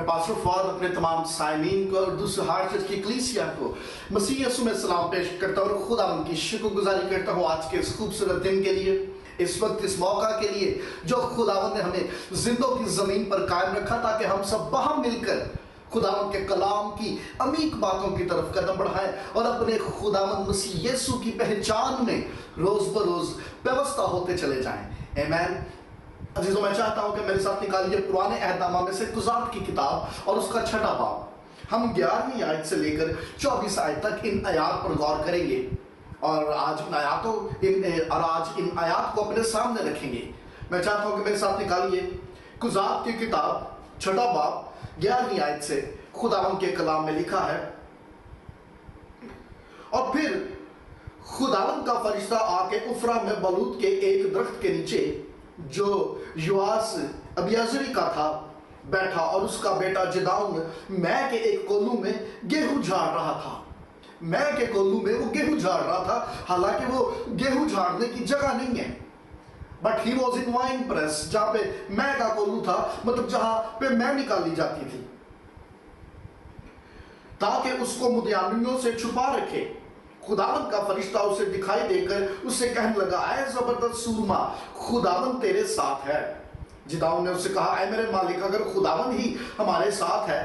Pastor Fawad अपने तमाम साइमीन को और दूसरे हार चर्च की कलीसिया को मसीह यीशु में सलाम पेश करता हूँ और खुदा उनकी शुक्रगुजारी करता हूँ आज के इस खूबसूरत दिन के लिए, इस वक्त इस मौका के लिए जो खुदावंद ने हमें जिंदों की जमीन पर कायम रखा ताकि हम सब बाहम मिलकर खुदावंद के कलाम की अमीक बातों की तरफ कदम बढ़ाएं और अपने खुदावंद मसीह यीशु की पहचान में रोज बरोज व्यवस्था होते चले जाएं। आमीन। अजीजों, मैं चाहता हूं कि मेरे साथ निकालिए पुराने अहदनामा में से कुज़ात की किताब और उसका 6वां बाब। हम 11वीं आयत से लेकर 24 आयत तक इन आयात पर गौर करेंगे और आज इन आयात को अपने सामने रखेंगे। मैं चाहता हूं कि मेरे साथ निकालिए कुज़ात की किताब 6वां बाब 11वीं आयत से। खुदावंद के कलाम में लिखा है, और फिर खुदावंद का फरिश्ता आके उफरा में बलूत के एक दरख्त के नीचे जो युआस अबियाजरी का था बैठा, और उसका बेटा जिदाउन मैं के एक कोल्लू में गेहूं झाड़ रहा था। मैं के कोल्लू में वो गेहूं झाड़ रहा था, हालांकि वो गेहूं झाड़ने की जगह नहीं है, but he was in wine press, जहां पे मैं का कोल्लू था, मतलब जहां पे मैं निकाली जाती थी, ताकि उसको मुद्यानियों से छुपा रखे। खुदावंद का फरिश्ता उसे दिखाई देकर उससे कहने लगा, ऐ जबरदस्त सूरमा, खुदावंद तेरे साथ है। जिदाउन ने उससे कहा, ऐ मेरे मालिक, अगर खुदावंद ही हमारे साथ है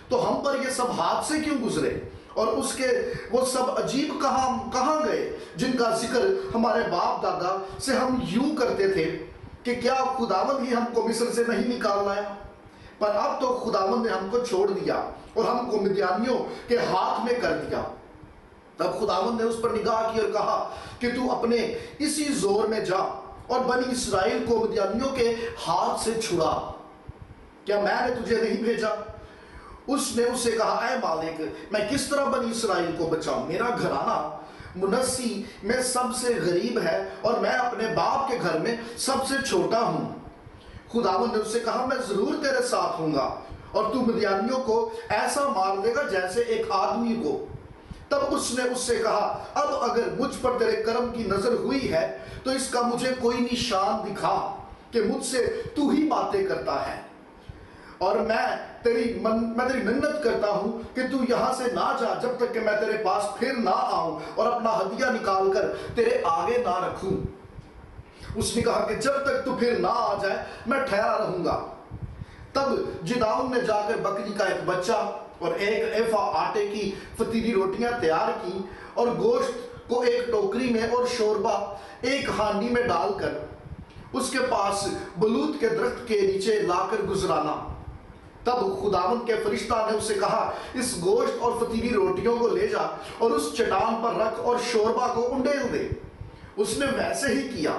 तो हम पर ये सब हादसे क्यों गुजरे, और उसके वो सब अजीब कहां गए जिनका जिक्र हमारे बाप दादा से हम यूं करते थे कि क्या खुदावंद ही हमको मिस्र से नहीं निकाल लाया। पर अब तो खुदावंद ने हमको छोड़ दिया और हमको मिद्यानियों के हाथ में कर दिया। तब खुदावंद ने उस पर निगाह की और कहा कि तू अपने इसी जोर में जा और बनी इसराइल को मिद्यानियों के हाथ से छुड़ा। क्या मैंने तुझे नहीं भेजा? उसने उससे कहा, ऐ मालिक, मैं किस तरह बनी इसराइल को बचाऊं? मेरा घराना मुनस्सी में सबसे गरीब है और मैं अपने बाप के घर में सबसे छोटा हूं। खुदावंद ने उससे कहा, मैं जरूर तेरे साथ हूंगा और तू मिद्यानियों को ऐसा मार देगा जैसे एक आदमी को। तब उसने उससे कहा, अब अगर मुझ पर तेरे कर्म की नजर हुई है तो इसका मुझे कोई निशान दिखा कि मुझसे तू ही बातें करता है, और मैं तेरी मिन्नत करता हूं कि तू यहां से ना जा जब तक कि मैं तेरे पास फिर ना आऊं और अपना हदिया निकाल कर तेरे आगे ना रखूं। उसने कहा कि जब तक तू फिर ना आ जाए मैं ठहरा रहूंगा। तब जिदाउन ने जाकर बकरी का एक बच्चा और एक एफा आटे की फतीली रोटियां तैयार की और गोश्त को एक टोकरी में और शोरबा एक हांडी में डालकर उसके पास बलूत के दरख्त के नीचे लाकर गुजराना। तब खुदावंद के फरिश्ता ने उससे कहा, इस गोश्त और फतीली रोटियों को ले जा और उस चट्टान पर रख और शोरबा को उंडेल दे। उसने वैसे ही किया।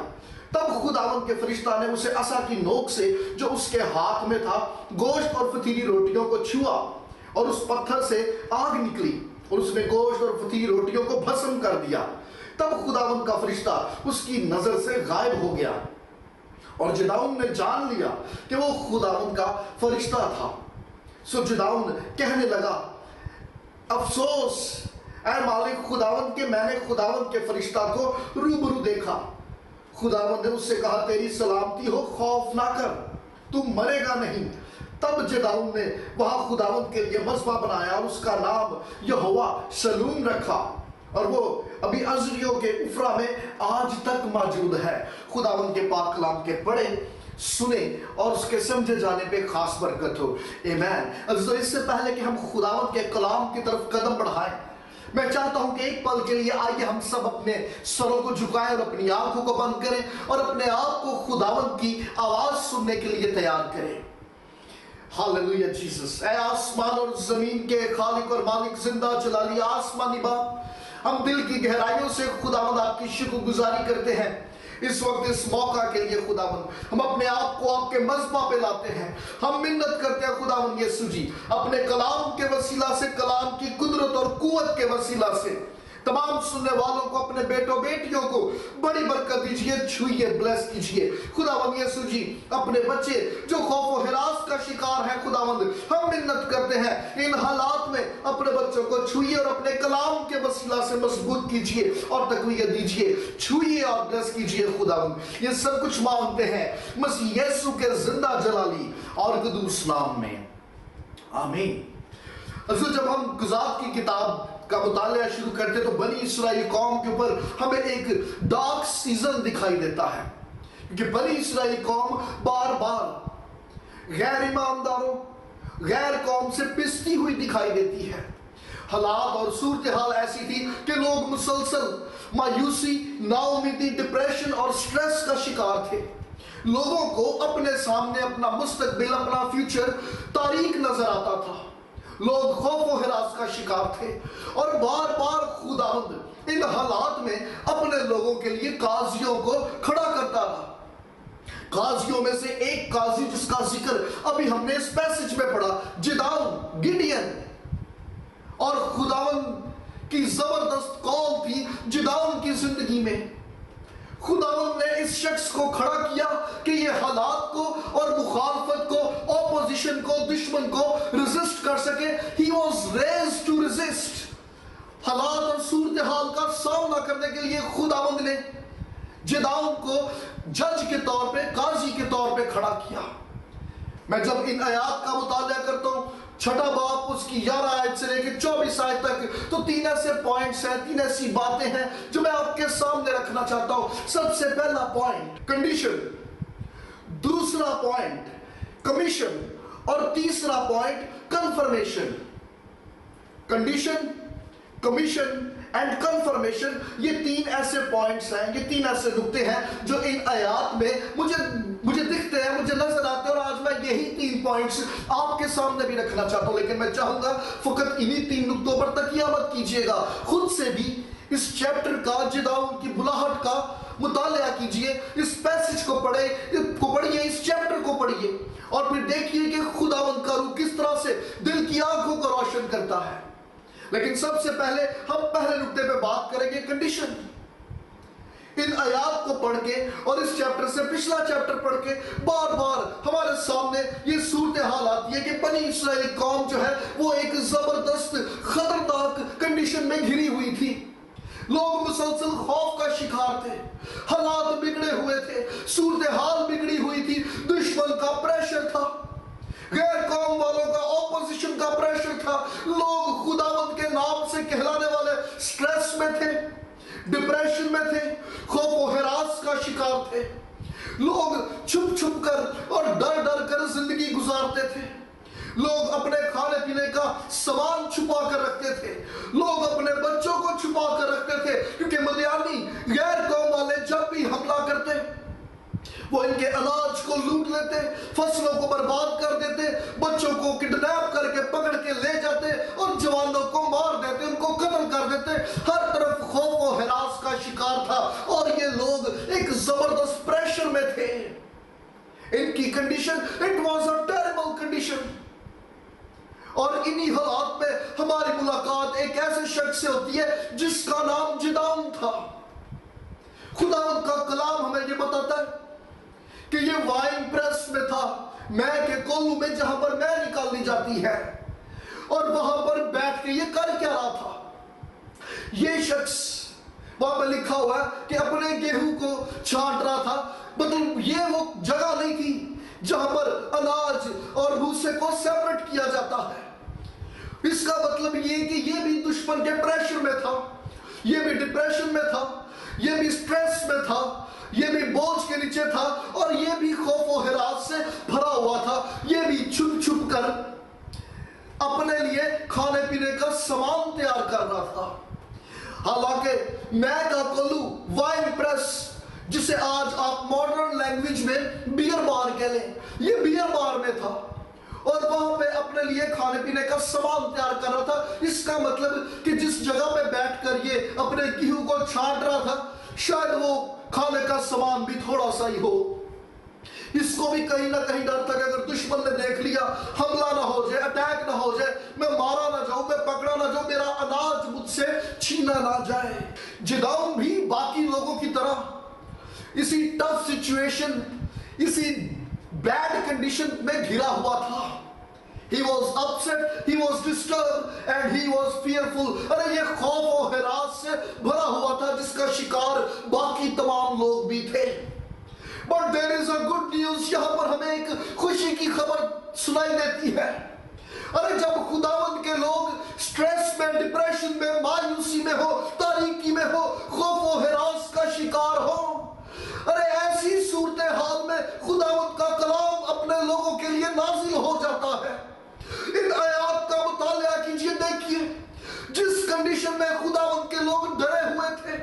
तब खुदावंद के फरिश्ता ने उसे असा की नोक से जो उसके हाथ में था गोश्त और फतीली रोटियों को छुआ और उस पत्थर से आग निकली और उसने गोश्त और फतीली रोटियों को भस्म कर दिया। तब खुदावंद का फरिश्ता उसकी नजर से गायब हो गया और जिदाउन ने जान लिया कि वो खुदावंद का फरिश्ता था। सो जिदाउन कहने लगा, अफसोस ऐ मालिक खुदावंद के, मैंने खुदावंद के फरिश्ता को रूबरू देखा। खुदावंद ने उससे कहा, तेरी सलामती हो, खौफ ना कर, तू मरेगा नहीं। तब जिदाउन ने वहां खुदावंद के लिए मज़बा बनाया और उसका नाम यहोवा शलूम रखा, और वो अभी अजरियों के उफरा में आज तक मौजूद है। खुदावंद के पाक कलाम के पढ़े, सुने और उसके समझे जाने पे खास बरकत हो। आमीन। अज़ीज़ों, इससे पहले कि हम खुदावंद के कलाम की तरफ कदम बढ़ाएं, मैं चाहता हूं कि एक पल के लिए आइए हम सब अपने सरों को झुकाएं और अपनी आंखों को बंद करें और अपने आप को खुदावंद की आवाज सुनने के लिए तैयार करें। Hallelujah Jesus. ऐ आसमान और जमीन के खालिक और मालिक, जिंदा जलाली आसमानी बाप, हम दिल की गहराइयों से खुदावंद आपकी शुक्रगुजारी करते हैं इस वक्त इस मौका के लिए। खुदावंद, हम अपने आप को आपके मज़बा पे लाते हैं। हम मिन्नत करते हैं खुदावंद यीशु जी, अपने कलाम के वसीला से, कलाम की कुदरत और कुव्वत के वसीला से तमाम सुनने वालों को, अपने बेटों बेटियों को बड़ी बरकत दीजिए, छुइए, ब्लेस कीजिए। खुदावंद यीशु जी, अपने बच्चे जो खौफ और हिरास का शिकार है खुदावंद, हम मिन्नत करते हैं इन हालात में अपने बच्चों को छुइए और अपने कलाम के वसीला से मजबूत कीजिए और तकवीत दीजिए, छुइए और ब्लेस कीजिए। खुदावंद, ये सब कुछ मांगते हैं मसीह यीशु के जिंदा जलाली और कदूस नाम में, आमीन। असल जब हम गुज़ात की किताब का मुताला शुरू करते तो बनी इसराइल कौम के ऊपर हमें एक डार्क सीजन दिखाई देता है, क्योंकि बनी इसराइल कौम बार बार गैर ईमानदारों, गैर कौम से पिसती हुई दिखाई देती है। हालात और सूरत हाल ऐसी थी कि लोग मुसलसल मायूसी, नाउमीदी, डिप्रेशन और स्ट्रेस का शिकार थे। लोगों को अपने सामने अपना मुस्तकबिल, अपना फ्यूचर तारीक नजर आता था। लोग खौफ और हिरास का शिकार थे और बार बार खुदावंद इन हालात में अपने लोगों के लिए काजियों को खड़ा करता रहा। काजियों में से एक काजी जिसका जिक्र अभी हमने इस पैसेज में पढ़ा, जिदाउन, गिडियन, और खुदावंद की जबरदस्त कौम थी जिदाउन की जिंदगी में। खुदावंद ने इस शख्स को खड़ा किया कि ये हालात को और मुखालफत को, ऑपोजिशन को, दुश्मन को रेजिस्ट कर सके। He was raised to resist। हालात और सूरत हाल का सामना करने के लिए खुदावंद ने जिदाउन को जज के तौर पे, काजी के तौर पे खड़ा किया। मैं जब इन आयात का मुताला करता हूँ, छठा बाब उसकी 11 आयत से लेकर 24 आयत तक, तो 3 ऐसे पॉइंट्स हैं, 3 ऐसी बातें हैं जो मैं आपके सामने रखना चाहता हूं। सबसे पहला पॉइंट कंडीशन, दूसरा पॉइंट कमीशन, और तीसरा point confirmation. Condition, commission and confirmation, ये 3 ऐसे पॉइंट्स हैं, ये 3 ऐसे नुक्ते हैं जो इन आयात में मुझे दिखते हैं, मुझे नजर आते हैं, और आज मैं यही 3 पॉइंट्स आपके सामने भी रखना चाहता हूं। लेकिन मैं चाहूंगा फकत इन्हीं 3 नुक्तों पर तकिया मत कीजिएगा, खुद से भी इस चैप्टर का, जिदाउन की बुलाहट का मुताला कीजिए, इस पैसेज को पढ़िए, इस चैप्टर को पढ़िए, और फिर देखिए कि खुदावंद का रूह किस तरह से दिल की आंखों को रोशन करता है। लेकिन सबसे पहले हम पहले नुक्ते पे बात करेंगे, कंडीशन। इन आयात को पढ़ के और इस चैप्टर से पिछला चैप्टर पढ़ के बार बार हमारे सामने ये सूरत हाल आती है कि बनी इसराइली कौम जो है वो एक जबरदस्त खतरनाक कंडीशन में घिरी हुई थी। लोग मुसलसल खौफ का शिकार थे, हालात बिगड़े हुए थे, सूरत हाल बिगड़ी हुई थी, दुश्मन का प्रेशर था, गैर कौम वालों का ऑपोजिशन का प्रेशर था। लोग खुदावंद के नाम से कहलाने वाले स्ट्रेस में थे, डिप्रेशन में थे, खौफ और हिरास का शिकार थे। लोग छुप छुप कर और डर डर कर जिंदगी गुजारते थे। लोग अपने खाने पीने का सामान छुपा कर रखते थे, लोग अपने बच्चों को छुपा कर रखते थे, क्योंकि मदियानी गैर कौम वाले जब भी हमला करते वो इनके अनाज को लूट लेते, फसलों को बर्बाद कर देते, बच्चों को किडनैप करके पकड़ के ले जाते और जवानों को मार देते, उनको कत्ल कर देते। हर तरफ खौफ और हिरास का शिकार था और ये लोग एक जबरदस्त प्रेशर में थे। इनकी condition, it was a terrible condition. और इन्हीं हालात में हमारी मुलाकात एक ऐसे शख्स से होती है जिसका नाम जिदाउन था। खुदावंद का कलाम हमें ये बताता है कि ये वाइन प्रेस में था, मैं के कोलू में, जहां पर मैं निकाली जाती है, और वहां पर बैठ के ये कर क्या रहा था। ये शख्स, वहां पर लिखा हुआ है कि अपने गेहूं को छांट रहा था। मतलब ये वो जगह नहीं थी जहां पर अनाज और भूसे को सेपरेट किया जाता है। इसका मतलब ये कि ये भी दुश्मन के प्रेशर में था, ये भी डिप्रेशन में था, ये भी स्ट्रेस में था, ये भी बोझ के नीचे था, और ये भी खौफ और हिरास से भरा हुआ था। ये भी छुप छुप कर अपने लिए खाने पीने का सामान तैयार कर रहा था। हालांकि मैं का कोलू, वाइन प्रेस, जिसे आज आप मॉडर्न लैंग्वेज में बियर बार कह लें, ये बियर बार में था और वहां पे अपने लिए खाने पीने का सामान तैयार कर रहा था। इसका मतलब कि जिस जगह पे बैठकर ये अपने गेहूं को छांट रहा था, शायद वो खाने का सामान भी थोड़ा सा ही हो। इसको भी कहीं ना कहीं डर था कि अगर दुश्मन ने देख लिया, हमला ना हो जाए, अटैक ना हो जाए, मैं मारा ना जाऊं, मैं पकड़ा ना जाऊं, मेरा अनाज मुझसे छीना ना जाए। जिदाउन भी बाकी लोगों की तरह इसी टफ सिचुएशन, इसी बैड कंडीशन में घिरा हुआ था। He was upset, he was disturbed and he was fearful। अरे ये खौफ और हिरास से भरा हुआ था जिसका शिकार बाकी तमाम लोग भी थे। But there is a good news, यहाँ पर हमें एक खुशी की खबर सुनाई देती है। अरे जब खुदावंद के लोग स्ट्रेस में, डिप्रेशन में, मायूसी में हो, तारीकी में हो, खौफ व हिरास का शिकार हो, अरे ऐसी सूरत हाल में खुदावंद का कलाम अपने लोगों के लिए नाजिल हो जाता है। इन आयात का मुताला कीजिए, देखिए जिस कंडीशन में खुदावंद के लोग डरे हुए थे,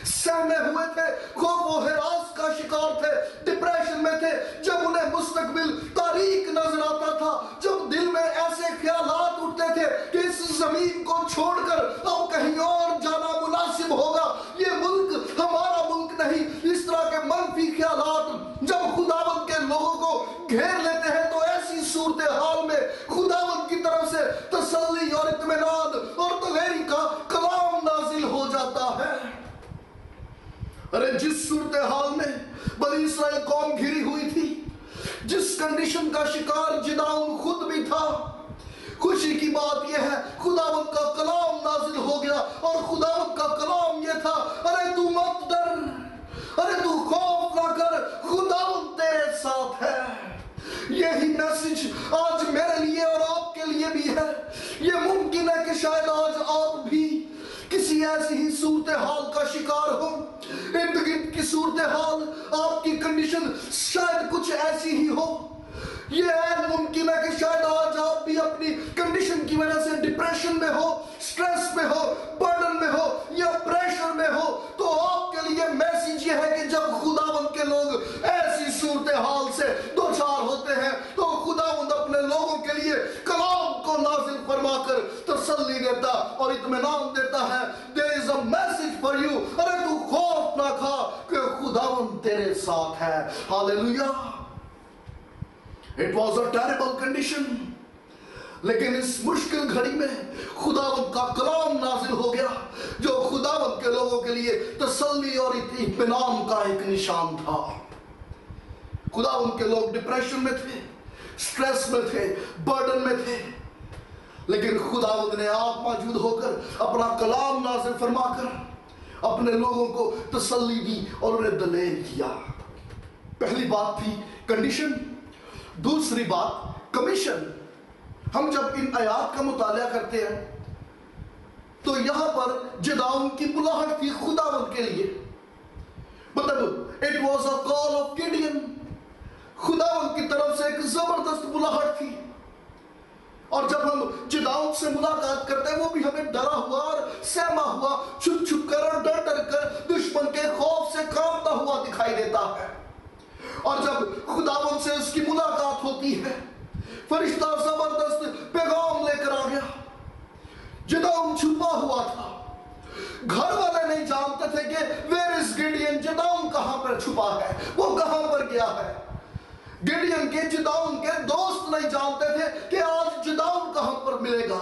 सहमे हुए थे, खौफ व हिरास का शिकार थे, डिप्रेशन में थे, जब उन्हें मुस्तकबिल तारीक नजर आता था, जब दिल में ऐसे ख्यालात उठते थे कि इस जमीन को छोड़कर अब कहीं और जाना मुनासिब होगा, ये मुल्क हमारा मुल्क नहीं, इस तरह के मनफी ख्यालात जब खुदावंद के लोगों को घेर लेते हैं, तो ऐसी सूरत हाल में खुदावंद की तरफ से तसल्ली और इत्मीनान और तगैरी का कलाम नाजिल हो जाता है। अरे जिस सूरत हाल में बनी इस्राएल कौम घिरी हुई थी, जिस कंडीशन का शिकार जिदाउन खुद भी था, खुशी की बात यह है खुदावंद का कलाम नाजिल हो गया, और खुदावंद का कलाम यह था, अरे तू मत डर, अरे तू खौफ ना कर, खुदावंद तेरे साथ है। यही मैसेज आज मेरे लिए और आपके लिए भी है। यह मुमकिन है कि शायद आज आप भी किसी ऐसी ही सूरत हाल का शिकार हो, इर्द गिर्द की सूरत हाल, आपकी कंडीशन शायद कुछ ऐसी ही हो। यह मुमकिन है कि शायद आज आप भी अपनी कंडीशन की वजह से डिप्रेशन में हो, स्ट्रेस में हो, बर्डन में हो या प्रेशर में हो, तो आपके लिए मैसेज यह है कि जब खुदावंद के लोग ऐसी सूरत हाल से दो चार होते हैं, तो खुदावंद अपने लोगों के लिए कलाम को नाजिल फरमाकर तसल्ली देता और इत्मीनान देता है। There is a message for you, अरे तू खौफ ना खा कि खुदावंद तेरे साथ है। Hallelujah. It was a terrible condition, लेकिन इस मुश्किल घड़ी में खुदावंद का कलाम नाजिल हो गया, जो खुदावंद के लोगों के लिए तसल्ली और इत्मीनान का एक निशान था। खुदावंद के लोग डिप्रेशन में थे, स्ट्रेस में थे, बर्डन में थे, लेकिन खुदावंद ने आप मौजूद होकर अपना कलाम नाजिल फरमाकर अपने लोगों को तसल्ली दी और उन्हें दलेर किया। पहली बात थी कंडीशन, दूसरी बात कमीशन। हम जब इन आयात का मुताला करते हैं तो यहां पर जिदाउन की बुलाहट थी खुदावंद के लिए, मतलब it was a call of Gideon. खुदावंद की तरफ से एक जबरदस्त बुलाहट थी, और जब हम जिदाउन से मुलाकात करते हैं वो भी हमें डरा हुआ और सहमा हुआ, छुप छुप कर और डर डर कर दुश्मन के खौफ से कांपता हुआ दिखाई देता है। और जब खुदावंद से उसकी मुलाकात होती है, फरिश्ता जबरदस्त पैगाम लेकर आ गया। जिदाउन छुपा हुआ था, घर वाले नहीं जानते थे कि वेयर इज गिडियन, जिदाउन कहां पर छुपा है, वो कहां पर गया है। गिडियन के, जिदाउन के दोस्त नहीं जानते थे कि आज जिदाउन कहां पर मिलेगा।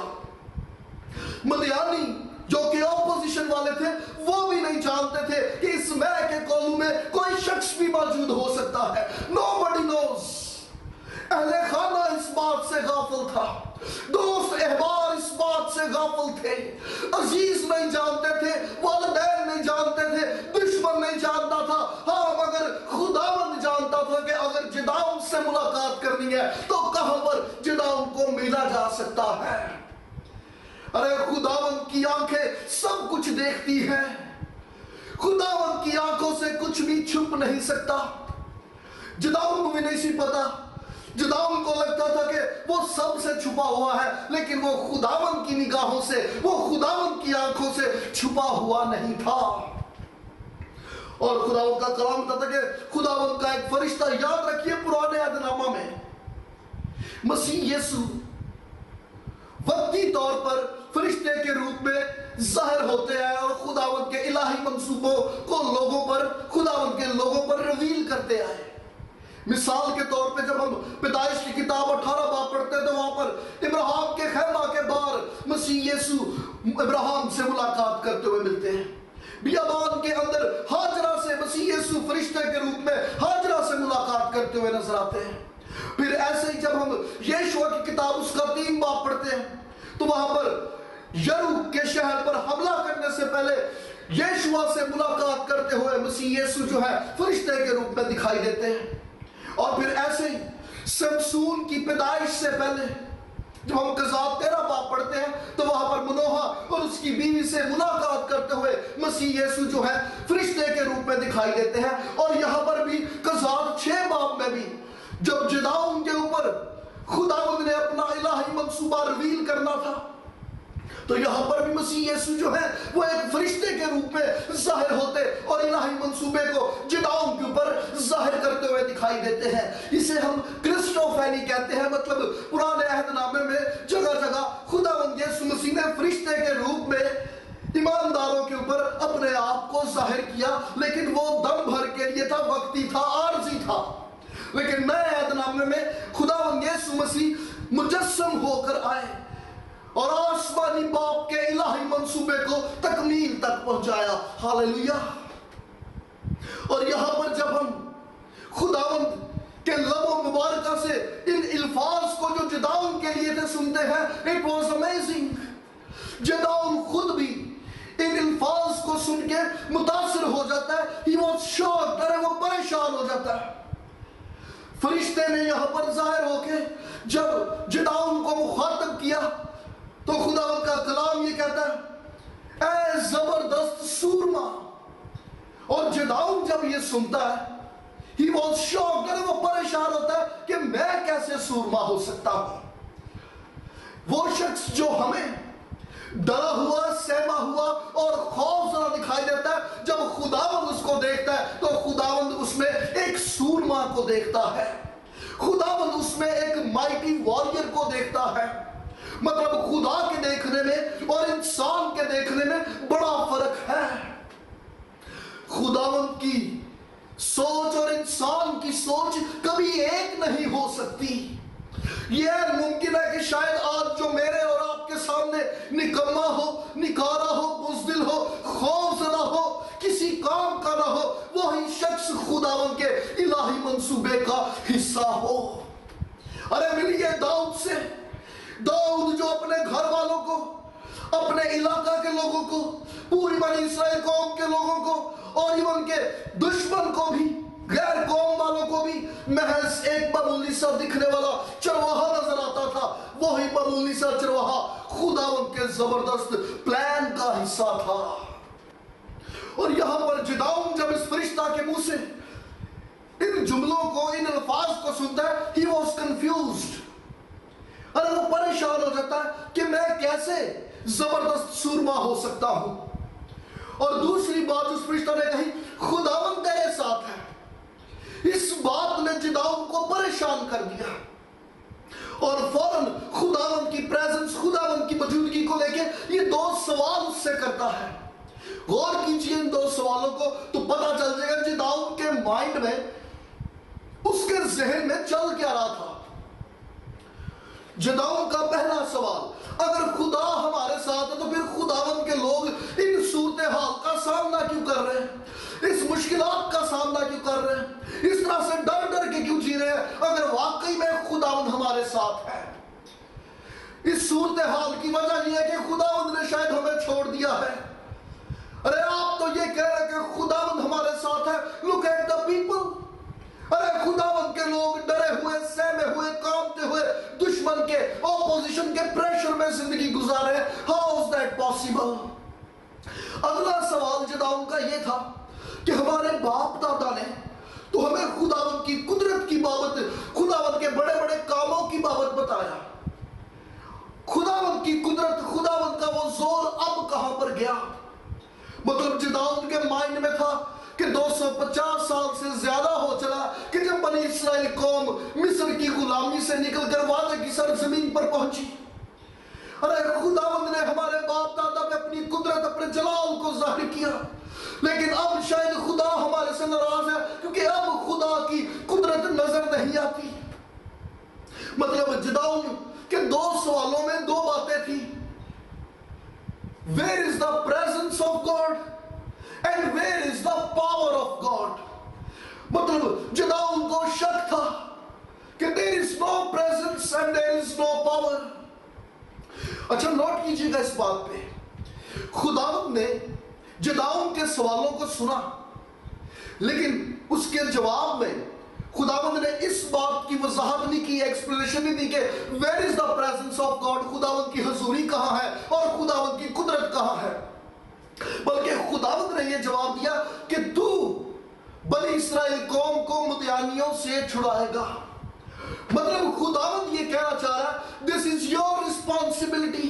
मदियानी जो कि ऑपोजिशन वाले थे, वो भी नहीं जानते थे कि इस मैच के कोलू में कोई शख्स भी मौजूद हो सकता है। Nobody knows। अहले खाना इस बात से गाफिल था, दोस्त अहबार इस बात से गाफिल थे, अजीज नहीं जानते थे, वालिदैन नहीं जानते थे, दुश्मन नहीं जानता था। हाँ, मगर खुदावंद जानता था कि अगर जिदाउन से मुलाकात करनी है तो कहां पर जिदाउन को मिला जा सकता है। अरे खुदावंद की आंखें सब कुछ देखती हैं, खुदावंद की आंखों से कुछ भी छुप नहीं सकता। जिदाउन को भी नहीं सी पता, जिदाउन को लगता था कि वो सबसे छुपा हुआ है, लेकिन वो खुदावंद की निगाहों से, वो खुदावंद की आंखों से छुपा हुआ नहीं था। और खुदावंद का कलाम कहता था कि खुदावंद का एक फरिश्ता, याद रखिए पुराने अहदनामा में मसीह यीशु वक्ती तौर पर फरिश्ते के रूप में ज़ाहिर होते हैं और खुदावंद के इलाही मंसूबों को लोगों पर, खुदावंद के लोगों पर रिवील करते आए। मिसाल के तौर पे जब हम पैदाइश की किताब 18 बाब पढ़ते हैं तो वहां पर इब्राहिम के खैमा के बाहर मसीह यीशु इब्राहिम से मुलाकात करते हुए मिलते हैं। बियाबान के अंदर हाजरा से मसीह यीशु फरिश्ते के रूप में हाजरा से मुलाकात करते हुए नजर आते हैं। फिर ऐसे ही जब हम यीशुआ की किताब उसका 3 बाब पढ़ते हैं तो वहां पर यरू के शहर पर हमला करने से पहले यीशुआ से मुलाकात करते हुए मसीह यीशु जो है फरिश्ते के रूप में दिखाई देते हैं। और फिर ऐसे ही समसून की पैदाइश से पहले جب ہم قضات 13 باب پڑھتے ہیں تو وہاں پر منوحہ اور اس کی بیوی سے ملاقات کرتے ہوئے مسیح یسوع جو ہے فرشتے کے روپ میں دکھائی دیتے ہیں. اور یہاں پر بھی قضات 6 باب میں بھی جب جداؤن کے اوپر خداوند نے اپنا الہی منصوبہ ریویل کرنا تھا تو یہاں پر بھی مسیح یسوع جو ہے وہ ایک فرشتے کے روپ میں ظاہر ہوتے اور الہی منصوبے کو جداؤن کے اوپر ظاہر کرتے ہوئے دکھائی دیتے ہیں. اسے ہم کرسٹوفینی کہتے ہیں. مطلب پرانے عہد نامے میں جگہ جگہ خداوند یسوع مسیح نے فرشتے کے روپ میں ایمانداروں کے اوپر اپنے آپ کو ظاہر کیا, لیکن وہ دم بھر کے لیے تھا, وقتی تھا, عارضی تھا. لیکن نئے عہد نامے میں خداوند یسوع مسیح مجسم ہو کر آئے اور آسمانی باپ کے الہی منصوبے کو تکمیل تک پہنچایا. ہاللیلویہ. اور یہاں پر جب ہم خداوند کے لبوں مبارکہ سے ان الفاظ کو جو جداؤن کے لیے تھے سنتے ہیں, it was amazing. جداؤن خود بھی ان الفاظ کو سن کے متاثر ہو جاتا ہے. he was shocked. وہ پریشان ہو جاتا ہے. فرشتے نے یہاں پر ظاہر ہو کے جب جداؤن کو مخاطب کیا تو خداوند کا کلام یہ کہتا ہے اے زبردست سورما. اور جداؤن جب یہ سنتا ہے he was shocked. وہ پریشان ہوتا ہے کہ میں کیسے سورما ہو سکتا ہوں. وہ شخص جو ہمیں ڈرا ہوا, سہما ہوا اور خوف زدہ دکھائی دیتا ہے, جب خداوند اس کو دیکھتا ہے تو خداوند اس میں ایک سورما کو دیکھتا ہے. خداوند اس میں ایک مائٹی واریر کو دیکھتا ہے. مطلب خدا کے دیکھنے میں اور انسان کے دیکھنے میں بڑا فرق ہے. خداوند کی سوچ اور انسان کی سوچ کبھی ایک نہیں ہو سکتی. یہ ممکن ہے کہ شاید آج جو میرے اور آپ کے سامنے نکما ہو, نکارا ہو, بزدل ہو, خوف زدہ ہو, کسی کام کا نہ ہو, وہی شخص خداوند کے الہی منصوبے کا حصہ ہو. ارے ملیے داؤد سے. داؤد جو اپنے گھر والوں کو, اپنے علاقہ کے لوگوں کو, پوری بنی اسرائیل قوم کے لوگوں کو اور ایون کے دشمن کو بھی, غیر قوم والوں کو بھی محض ایک معمولی سا دکھنے والا چرواہا نظر آتا تھا, وہی معمولی سا چرواہا خداوند کے زبردست پلان کا حصہ تھا. اور یہاں پر جداؤن جب اس فرشتہ کے منہ سے ان جملوں کو, ان الفاظ کو سنتا ہے, he was confused. ارے وہ پریشان ہو جاتا ہے کہ میں کیسے زبردست سورما ہو سکتا ہوں. اور دوسری بات اس فرشتہ نے کہی, خداوند تیرے ساتھ ہے. اس بات نے جداؤن کو پریشان کر دیا اور فوراً خداوند کی پریزنس, خداوند کی موجودگی کو لے کے یہ 2 سوال اس سے کرتا ہے. غور کیجئے ان 2 سوالوں کو تو پتہ چل جائے گا جداؤن کے مائنڈ میں, اس کے ذہن میں چل کیا رہا تھا. جداؤن کا پہلا سوال, اگر خدا ہمارے ساتھ ہے تو پھر خداوند کے لوگ ان صورتحال کا سامنا کیوں کر رہے ہیں, اس مشکلات کا سامنا کیوں کر رہے ہیں, اس طرح سے ڈر ڈر کے کیوں جی رہے ہیں, اگر واقعی میں خداوند ہمارے ساتھ ہے. اس صورتحال کی وجہ یہ ہے کہ خداوند نے شاید ہمیں چھوڑ دیا ہے. ارے آپ تو یہ کہہ رہے ہیں کہ خداوند ہمارے ساتھ ہے. Look at the people. ارے خداوند کے لوگ ڈرے ہوئے, سہمے ہوئے, کانپتے ہوئے, دشمن کے, اپوزیشن کے پریشر میں زندگی گزار رہے ہیں. How is that possible? اگلا سوال جداؤن کا یہ تھا کہ ہمارے باپ دادا نے تو ہمیں خداوند کی قدرت کی بابت, خداوند کے بڑے بڑے کاموں کی بابت بتایا. خداوند کی قدرت, خداوند کا وہ زور اب کہاں پر گیا. مطلب جداؤن کے مائنڈ میں تھا کہ 250 سال سے زیادہ ہو چلا کہ جب بنی اسرائیل قوم مصر کی غلامی سے نکل کر وعدے کی سرزمین پر پہنچی. ارے خداوند نے ہمارے باپ دادا پہ اپنی قدرت, اپنے جلال کو ظاہر کیا, لیکن اب شاید خدا ہمارے سے ناراض ہے کیونکہ اب خدا کی قدرت نظر نہیں آتی. مطلب جداؤن کے 2 سوالوں میں 2 باتیں تھی. Where is the presence of God and where is the power of God? مطلب جداؤن کو شک تھا کہ there is no presence and there is no power. اچھا نوٹ کیجئے گا اس بات پہ, خداوند نے جداؤن کے سوالوں کو سنا لیکن اس کے جواب میں खुदावंद ने इस बात की वजाहत नहीं की, एक्सप्लेनेशन नहीं दी कि where is the presence of God, खुदावंद की हजूरी कहाँ है और खुदावंद की कुदरत कहाँ है, बल्कि खुदावंद ने यह जवाब दिया कि तू बनी इस्राएल कौम को मुद्यानियों से छुड़ाएगा। मतलब खुदावंद ये कहना चाह रहा है, दिस इज योर रिस्पॉन्सिबिलिटी,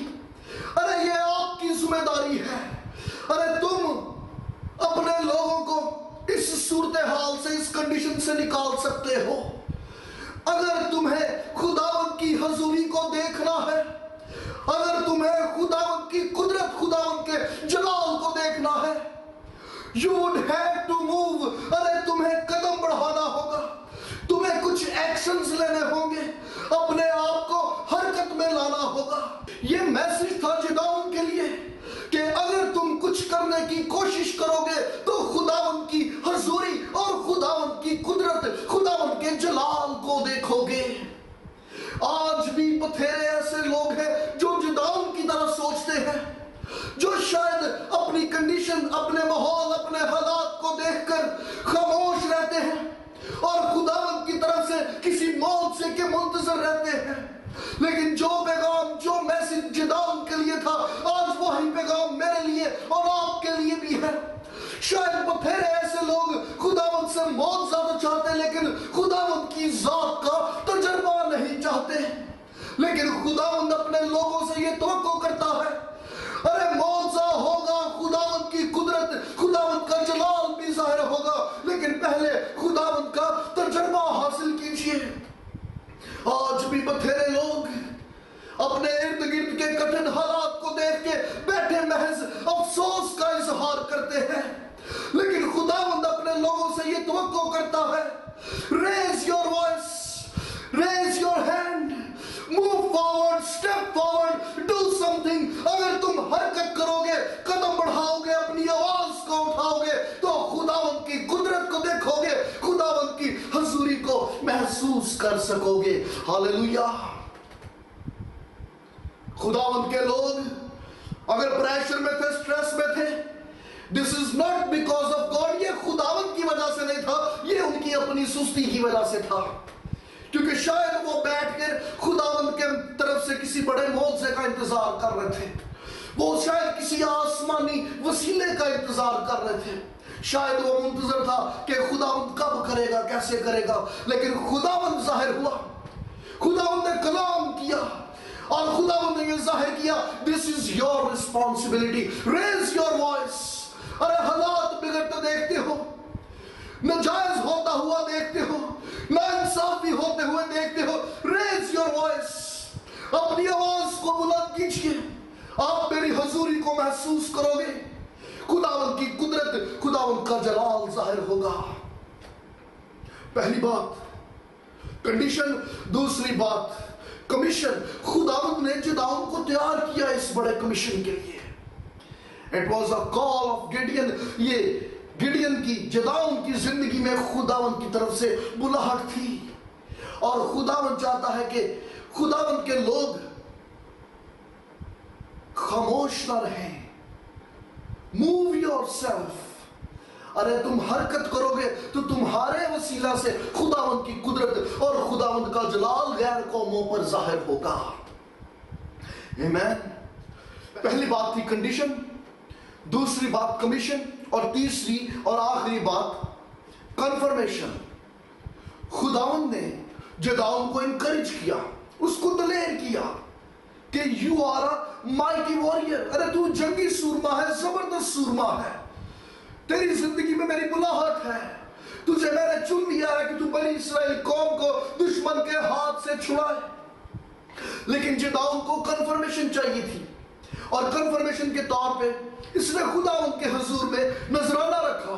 अरे ये आपकी जिम्मेदारी है, अरे तुम अपने लोगों को इस सूरत हाल से, इस कंडीशन से निकाल सकते हो। अगर तुम्हें खुदावंद की हजूरी को देखना है, अगर तुम्हें खुदावंद की कुदरत, खुदावंद के जलाल को देखना है, you would have to move, अरे तुम्हें कदम बढ़ाना होगा, तुम्हें कुछ एक्शंस लेने होंगे, अपने आप को हरकत में लाना होगा। ये मैसेज था जिदाउन के लिए कि अगर तुम कुछ करने की कोशिश करोगे तो खुदावंद की हजूरी और खुदावंद की कुदरत, खुदावंद के जलाल को देखोगे। आज भी बथेरे ऐसे लोग हैं जो जिदाउन की तरह सोचते हैं, जो शायद अपनी कंडीशन, अपने माहौल, अपने हालात को देखकर खामोश रहते हैं और खुदावंद की तरफ से किसी मौत से के मुंतजर रहते हैं। लेकिन जो पैगाम, जो मैसेज जिदाउन के लिए था, आज वही पैगाम मेरे लिए और आपके लिए भी है। शायद बथेरे ऐसे लोग खुदावंद से मौत ज्यादा चाहते हैं, लेकिन खुदावंद की जात का तजर्बा नहीं चाहते। लेकिन खुदावंद अपने लोगों से ये तवक्को करता है, अरे मौजा होगा, खुदावंद की कुदरत, खुदावंद का जलाल भी जाहिर होगा, लेकिन पहले खुदावंद का तजर्बा हासिल कीजिए। आज भी बथेरे लोग अपने इर्द गिर्द के कठिन हालात को देख के बैठे महज अफसोस का इजहार करते हैं, लेकिन खुदावंद अपने लोगों से ये तवक्को करता है, raise your voice, raise your hand, move forward, step forward, do something. अगर तुम हरकत करोगे, कदम बढ़ाओगे, अपनी आवाज को उठाओगे, तो खुदावंद की कुदरत को देखोगे, खुदावंद की हजूरी को महसूस कर सकोगे। हालेलुया। खुदावंद के लोग अगर प्रेशर में थे, स्ट्रेस में थे, this is not because of God, ये खुदावंद की वजह से नहीं था, ये उनकी अपनी सुस्ती की वजह से था। क्योंकि शायद वो बैठकर खुदावंद के तरफ से किसी बड़े मौजे का इंतजार कर रहे थे, वो शायद किसी आसमानी वसीले का इंतजार कर रहे थे, शायद वो मुंतजर था कि खुदावंद कब करेगा, कैसे करेगा। लेकिन खुदावंद जाहिर हुआ, खुदावंद ने कलाम किया और खुदावंद ने ये जाहिर किया, this is your responsibility, raise your voice. अरे हालात बिगड़ते देखते हो, नाजायज होता हुआ देखते हो, नाइंसाफी होते हुए देखते हो, रेज योर वॉइस, अपनी आवाज को बुलंद कीजिए, आप मेरी हजूरी को महसूस करोगे, खुदावंद की कुदरत, खुदावंद का जलाल जाहिर होगा। पहली बात कंडीशन, दूसरी बात कमीशन। खुदावंद ने जिदाउन को तैयार किया इस बड़े कमीशन के लिए। It was a call of Gideon, ये गिडियन की, जिदाउन की जिंदगी में खुदावंद की तरफ से बुलाहट थी और खुदावंद चाहता है कि खुदावंद के लोग खामोश ना रहें। मूव योरसेल्फ, अरे तुम हरकत करोगे तो तुम्हारे वसीला से खुदावंद की कुदरत और खुदावंद का जलाल गैर कौमों पर जाहिर होगा। आमीन। पहली बात थी कंडीशन, दूसरी बात कमीशन और तीसरी और आखिरी बात कन्फर्मेशन। खुदावंद ने जिदाउन को इनकरेज किया, उसको दलेर किया कि you are a mighty warrior, अरे तू जंगी सूरमा है, जबरदस्त सूरमा है, तेरी जिंदगी में मेरी बुलाहट है, तुझे मैंने चुन लिया है कि तू बनी इस्राएल कौम को दुश्मन के हाथ से छुड़ाए। लेकिन जिदाउन को कन्फर्मेशन चाहिए थी और कन्फर्मेशन के तौर पे इसने खुदावंद के हुजूर में नजराना रखा।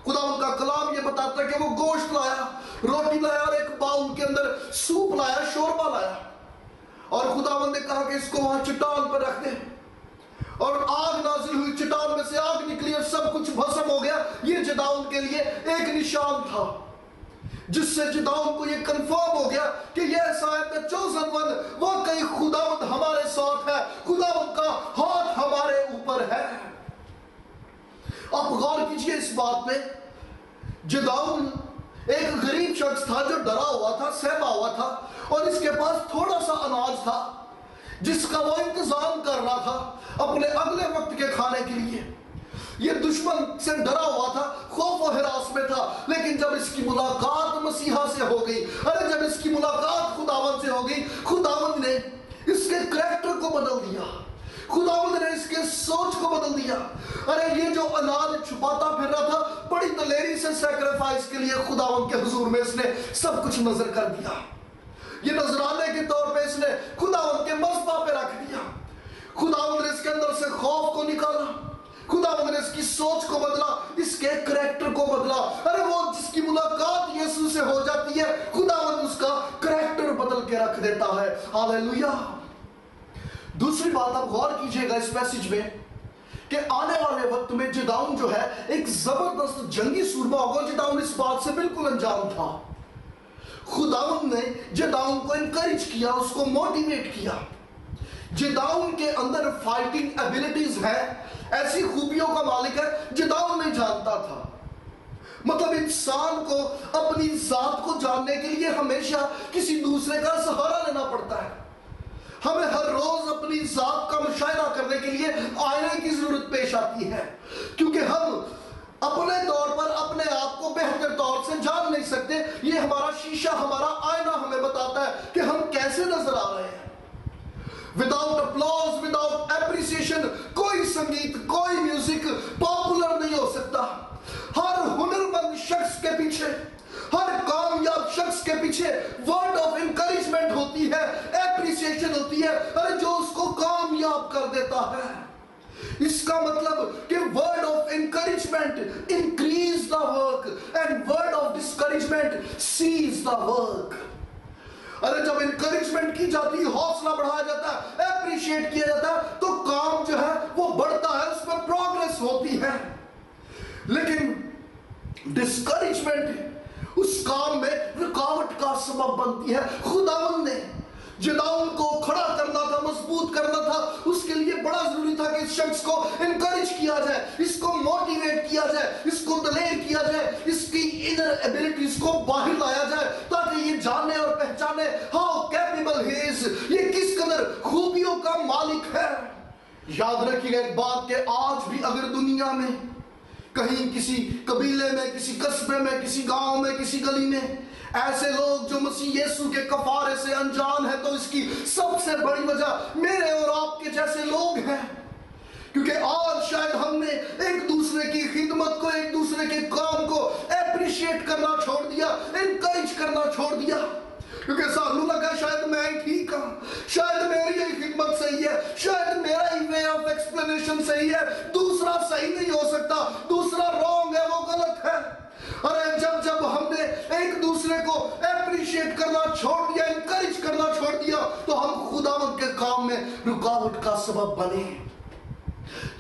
खुदावंद का कलाम ये बताता है कि वो गोश्त लाया, रोटी लाया और एक बाउल के अंदर सूप लाया, शोरबा लाया, और खुदावंद ने कहा कि इसको वहां चट्टान पर रख दे, और आग नाजिल हुई, चट्टान में से आग निकली और सब कुछ भस्म हो गया। ये जिदाउन के लिए एक निशान था जिससे जिदाउन को ये कंफर्म हो गया कि ये शायद द चोजन वन, वाकई खुदावंद हमारे साथ है, खुदावंद का हाथ हमारे ऊपर है। अब गौर कीजिए इस बात पे, जिदाउन एक गरीब शख्स था जो डरा हुआ था, सहमा हुआ था, और इसके पास थोड़ा सा अनाज था जिसका वो इंतजाम कर रहा था अपने अगले वक्त के खाने के लिए। ये दुश्मन से डरा हुआ था, खौफ और हिरास में था, लेकिन जब इसकी मुलाकात मसीहा से हो गई, अरे जब इसकी मुलाकात खुदावंद से हो गई, खुदावंद ने इसके कैरेक्टर को बदल दिया, खुदावंद ने इसके सोच को बदल दिया। अरे ये जो अनाज छुपाता फिर रहा था, बड़ी दलेरी से सैक्रिफाइस के लिए खुदावंद के हुजूर में इसने सब कुछ नजर कर दिया। ये नजराने के तौर पे इसने खुदावंद के मज़बा पे रख दिया। खुदावंद ने इसके अंदर से खौफ को निकाला, खुदावंद ने इसकी सोच को बदला, इसके कैरेक्टर को बदला। अरे वो जिसकी मुलाकात यीशु से हो जाती है, खुदावंद उसका कैरेक्टर बदल के रख देता है। हालेलुया। दूसरी बात आप गौर कीजिएगा इस पैसेज में कि आने वाले वक्त में जिदाउन जो है एक जबरदस्त जंगी सूरमा होगा। जिदाउन इस बात से बिल्कुल अनजान था। खुदावंद ने जिदाउन को इनकरेज किया, उसको मोटिवेट किया। जिदाउन के अंदर फाइटिंग एबिलिटीज है, ऐसी खूबियों का मालिक है जिदाउन नहीं जानता था। मतलब इंसान को अपनी जात को जानने के लिए हमेशा किसी दूसरे का सहारा लेना पड़ता है। हमें हर रोज अपनी जात का मुशाहिदा करने के लिए आईने की जरूरत पेश आती है, क्योंकि हम अपने तौर पर अपने आप को बेहतर तौर से जान नहीं सकते। ये हमारा शीशा, हमारा आईना हमें बताता है कि हम कैसे नजर आ रहे हैं। विदाउट अप्लॉज, विदाउट एप्रिसिएशन कोई संगीत, कोई म्यूजिक पॉपुलर नहीं हो सकता। हर हुनरमंद शख्स के पीछे, हर कामयाब शख्स के पीछे वर्ड ऑफ इंकरेजमेंट होती है, एप्रिसिएशन होती है, अरे जो उसको कामयाब कर देता है। इसका मतलब कि word of encouragement increase the work and word of discouragement cease the work. अरे जब इंकरेजमेंट की जाती है, हौसला बढ़ाया जाता है, एप्रिशिएट किया जाता है, तो काम जो है वो बढ़ता है, उसमें प्रोग्रेस होती है। लेकिन डिस्करेजमेंट उस काम में रुकावट का सबब बनती है। खुदावंद ने जिदाउन को खड़ा करना था, मजबूत करना था, उसके लिए बड़ा जरूरी था कि इस शख्स को इनकरेज किया जाए, इसको मोटिवेट किया जाए, इसको दलेर किया जाए, इसकी इनर एबिलिटीज को बाहर लाया जाए, ताकि ये जाने और पहचाने हाउ कैपेबल ही इज, ये किस कदर खूबियों का मालिक है। याद रखिएगा एक बात कि आज भी अगर दुनिया में कहीं किसी कबीले में, किसी कस्बे में, किसी गांव में, किसी गली में ऐसे लोग जो मसीह यीशु के कफारे से अनजान है, तो इसकी सबसे बड़ी वजह मेरे और आपके जैसे लोग हैं। क्योंकि आज शायद हमने एक दूसरे की खिदमत को, एक दूसरे के काम को एप्रिशिएट करना छोड़ दिया, इनकरेज करना छोड़ दिया। क्योंकि सानू लगा शायद मैं ही ठीक हूं, शायद मेरी ही खिदमत सही है, शायद मेरा ही वे ऑफ एक्सप्लेनेशन सही है, दूसरा सही नहीं हो सकता, दूसरा रॉन्ग है, वो गलत है। अरे जब जब हमने एक दूसरे को एप्रिशिएट करना छोड़ दिया, इनकरेज करना छोड़ दिया, तो हम खुदावंद के काम में रुकावट का सबब बने।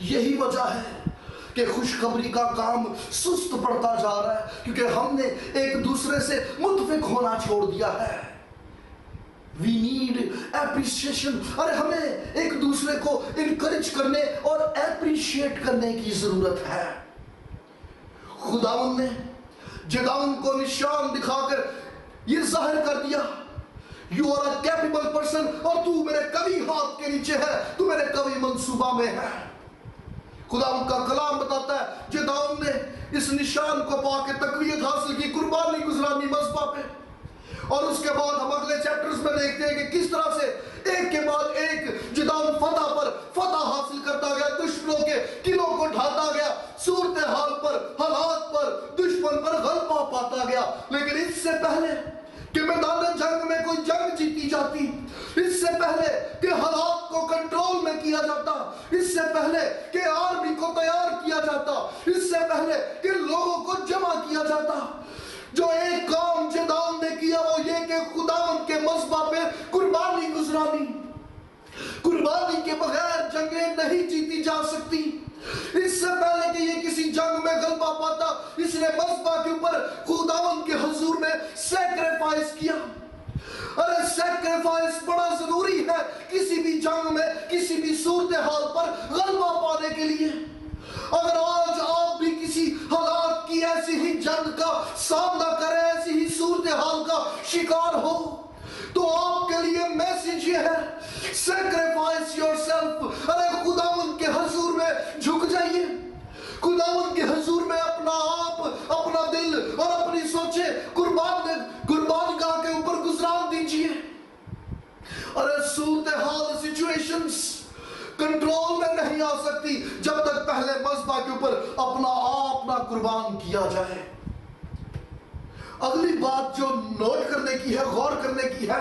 यही वजह है कि खुशखबरी का काम सुस्त पड़ता जा रहा है, क्योंकि हमने एक दूसरे से मुतफिक होना छोड़ दिया है। We need appreciation। अरे हमें एक दूसरे को इनकरेज करने और एप्रिशिएट करने की जरूरत है। खुदावंद ने जिदाउन को निशान दिखाकर ये जाहिर कर दिया, you are a capable person, और तू मेरे कवि हाथ के नीचे है, तू मेरे कवि मंसूबा में है। खुदावंद का कलाम बताता है जिदाउन ने इस निशान को पाके तकवीत हासिल की, कुर्बानी गुजरानी मज़बा पे। और उसके बाद हम अगले चैप्टर्स में देखते हैं कि किस तरह से एक के बाद एक जिदाउन फतह पर फतह हासिल करता गया, दुश्मनों के किलों को ढाता गया, सूरत हाल पर, हालात पर, दुश्मन पर गलबा पाता गया। लेकिन इससे पहले कि मैदान जंग में कोई जंग जीती जाती, इससे पहले कि हालात को कंट्रोल में किया जाता, इससे पहले कि आर्मी को तैयार किया जाता, इससे पहले कि लोगों को जमा किया जाता, जो एक काम जिदाउन ने किया वो ये कि खुदावंद के मज़बा पे कुर्बानी गुजरानी। कुर्बानी के बगैर जंगें नहीं जीती जा सकती। इससे पहले कि ये किसी जंग में गलबा पाता, इसने मज़बा के ऊपर खुदावंद के हुजूर में सैक्रिफाइस किया। अरे सैक्रिफाइस बड़ा जरूरी है किसी भी जंग में, किसी भी सूरत हाल पर गलबा पाने के लिए। अगर आज आप भी किसी हालात की ऐसी ही जंग का सामना करें, ऐसी सूरत-ए-हाल का शिकार हो, तो आपके लिए मैसेज ये है, sacrifice yourself। अरे खुदावन के हुजूर में झुक जाइए, खुदावन के हुजूर में अपना आप, अपना दिल और अपनी सोचें कुर्बानगाह के ऊपर गुजरान दीजिए। अरे सूरत-ए-हाल, सिचुएशंस कंट्रोल में नहीं आ सकती जब तक पहले मज़बा के ऊपर अपना आप ना कुर्बान किया जाए। अगली बात जो नोट करने की है, गौर करने की है,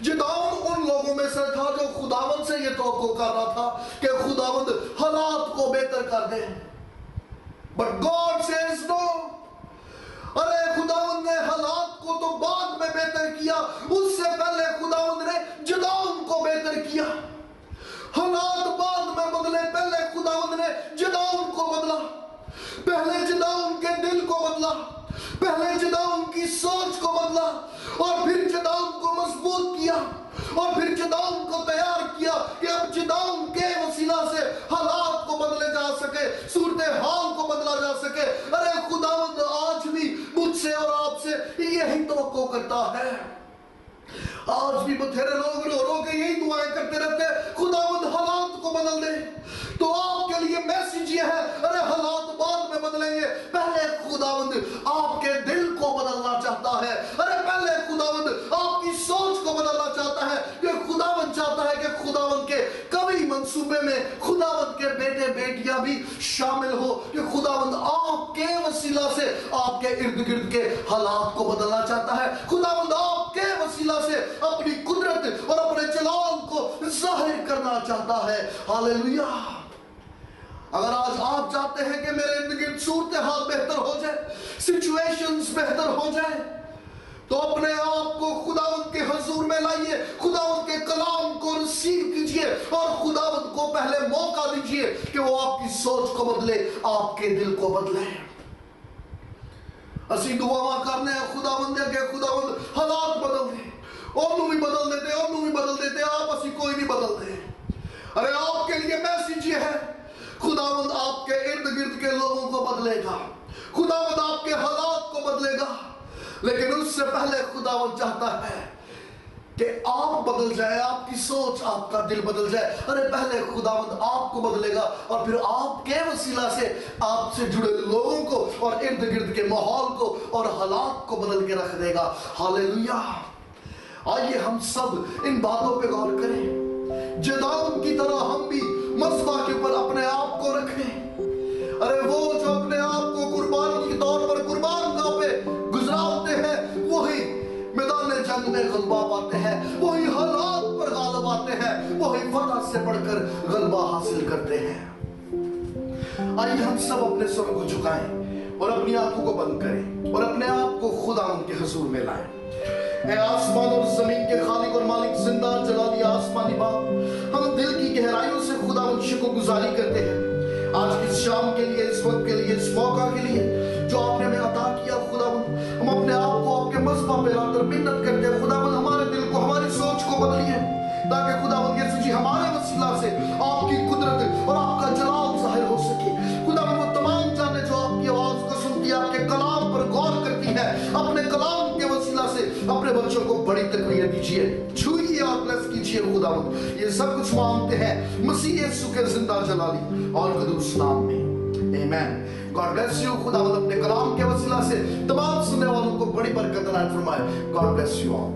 जिदाउन उन लोगों में से था जो खुदावंद से ये तवक्को कर रहा था कि खुदावंद हालात को बेहतर कर दे, बट गॉड सेज नो। अरे खुदावंद ने हालात को तो बाद में बेहतर किया, उससे पहले खुदावंद ने जिदाउन को बेहतर किया। हालात बाद में बदले, पहले खुदावंद ने जिदाउन को बदला, पहले जिदाउन के दिल को बदला, पहले जिदाउन की सोच को बदला, और फिर जिदाउन को मजबूत किया, और फिर जिदाउन को तैयार किया कि अब जिदाउन के वसीला से हालात को बदले जा सके, सूरत-ए-हाल को बदला जा सके। अरे खुदावंद आज भी मुझसे और आपसे यही तवक्को करता है। आज भी बथेरे लोग रो रो के यही दुआएं करते रहते हैं, खुदावंद हालात को बदल दे। तो आपके लिए मैसेज ये है, अरे हालात बाद में बदलेंगे, पहले खुदावंद आपके दिल को बदलना चाहता है। अरे पहले खुदावंद आपकी सोच को बदलना चाहता है, कि खुदावंद चाहता है कि खुदावंद के कभी मंसूबे में खुदावंद के बेटे बेटियां भी शामिल हो, कि खुदावंद आपके वसीला से आपके इर्द गिर्द के हालात को बदलना चाहता है। खुदावंद आपके वसीला से अपनी कुदरत और अपने जलाल को जाहिर करना चाहता है। हालेलुया। अगर आज आप चाहते हैं कि मेरे इर्द गिर्द सूरत-ए-हाल बेहतर हो जाए, सिचुएशंस बेहतर हो जाए, तो अपने आप को खुदावंद के हुजूर में लाइए, खुदावंद के कलाम को रिसीव कीजिए, और खुदावंद को पहले मौका दीजिए कि वो आपकी सोच को बदले, आपके दिल को बदले। असी दुआ करने खुदावंद के खुदावंद हालात बदल दे, ओनू भी बदल देते, ओनू भी बदल देते, आप असी कोई नहीं बदलते। अरे आपके लिए मैसेज ये है, खुदावंद आपके इर्द गिर्द के लोगों को बदलेगा, खुदावंद आपके हालात को बदलेगा, लेकिन उससे पहले खुदावंद चाहता है कि आप बदल जाए, आपकी सोच, आपका दिल बदल जाए। अरे पहले खुदावंद आपको बदलेगा, और फिर आपके वसीला से आपसे जुड़े लोगों को और इर्द गिर्द के माहौल को और हालात को बदल के रख देगा। हालेलुया। आइए हम सब इन बातों पे गौर करें, जिदाउन की तरह हम भी मज़बा के ऊपर अपने आप को रखें। अरे वो जो अपने आप को कुर्बानी के तौर पर कुर्बानगाह पे गुजराते हैं, वही मैदान जंग में गलबा पाते हैं, वही हालात पर गालिब आते हैं, वही फतह से बढ़कर गलबा हासिल करते हैं। आइए हम सब अपने सर को झुकाएं और अपनी आंखों को बंद करें और अपने आप को खुदा के हुजूर में लाएं। ऐ आसमान और जमीन के खालिक और मालिक, जिंदा जलाली आसमानी बाप, हम दिल की गहराइयों से खुदा शुक्रगुजारी करते हैं आज इस शाम के लिए, इस वक्त के लिए, इस मौका के लिए जो आपने हमें अता किया। खुदावंद हम अपने आप को आपके मज़बा पे लाकर मिन्नत करते हैं, खुदावंद हमारे दिल को, हमारी सोच को बदलिए, ताकि खुदावंद यीशु जी हमारे वसीला से आपकी कुदरत और आपका जलाल जाहिर हो सके। खुदावंद वो तमाम जाने जो आपकी आवाज को सुनती है, आपके कलाम पर गौर करती है, अपने कलाम के वसीला से अपने बच्चों को बड़ी तकरीर दीजिए, छुइए और ब्लेस कीजिए। खुदावंद ये सब कुछ मांगते हैं मसीह यीशु के जिंदा जलाली और कदूस नाम में, आमीन। God bless you. खुदावंद अपने कलाम के वसीला से तमाम सुनने वालों को बड़ी बरकत अता फरमाए। God bless you all.